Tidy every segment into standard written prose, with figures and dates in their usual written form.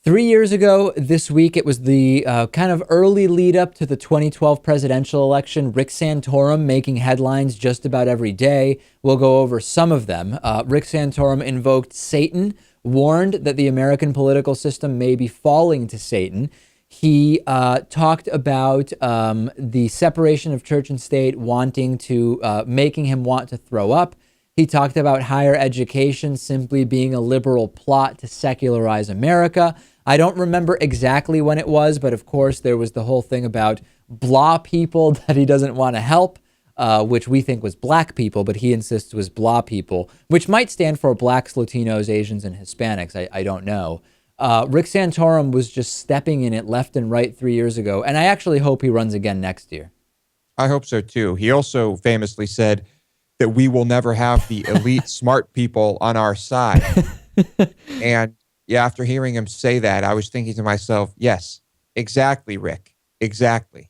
3 years ago this week, it was the kind of early lead up to the 2012 presidential election. Rick Santorum making headlines just about every day. We'll go over some of them. Rick Santorum invoked Satan, warned that the American political system may be falling to Satan. He talked about the separation of church and state wanting to, making him want to throw up. He talked about higher education simply being a liberal plot to secularize America. I don't remember exactly when it was, but of course there was the whole thing about blah people that he doesn't want to help, which we think was black people, but he insists was blah people, which might stand for blacks, Latinos, Asians, and Hispanics. I don't know. Rick Santorum was just stepping in it left and right 3 years ago, and I actually hope he runs again next year. I hope so too. He also famously said that we will never have the elite smart people on our side. And yeah, after hearing him say that, I was thinking to myself, yes, exactly, Rick, exactly.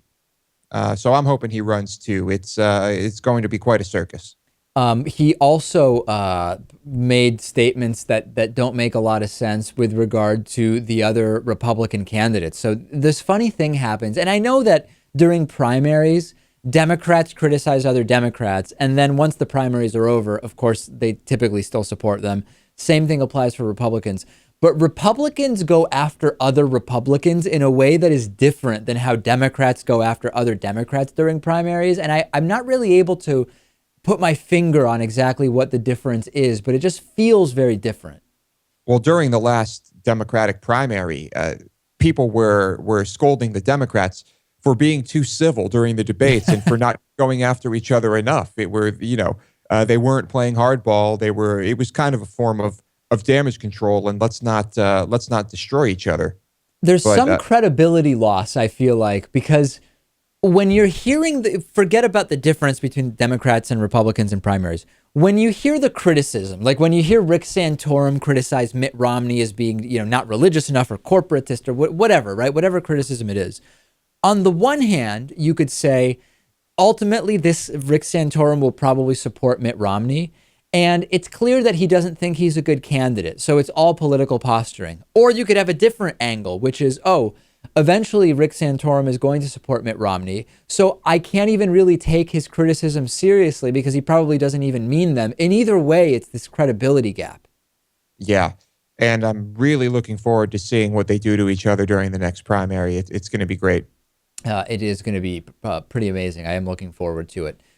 So I'm hoping he runs too. It's going to be quite a circus. He also made statements that don't make a lot of sense with regard to the other Republican candidates. So this funny thing happens, and I know that during primaries, Democrats criticize other Democrats, and then once the primaries are over, of course, they typically still support them. Same thing applies for Republicans. But Republicans go after other Republicans in a way that is different than how Democrats go after other Democrats during primaries. And I'm not really able to put my finger on exactly what the difference is, but it just feels very different. Well, during the last Democratic primary, people were scolding the Democrats for being too civil during the debates and for not going after each other enough. They weren't playing hardball. It was kind of a form of damage control, and let's not destroy each other. There's some credibility loss, I feel like, because when you're hearing forget about the difference between Democrats and Republicans in primaries. When you hear the criticism, like when you hear Rick Santorum criticize Mitt Romney as being, not religious enough or corporatist or whatever, right? Whatever criticism it is. On the one hand, you could say, ultimately, this Rick Santorum will probably support Mitt Romney. And it's clear that he doesn't think he's a good candidate. So it's all political posturing. Or you could have a different angle, which is, eventually Rick Santorum is going to support Mitt Romney. So I can't even really take his criticism seriously because he probably doesn't even mean them. In either way, it's this credibility gap. Yeah. And I'm really looking forward to seeing what they do to each other during the next primary. It's going to be great. It is going to be pretty amazing. I am looking forward to it.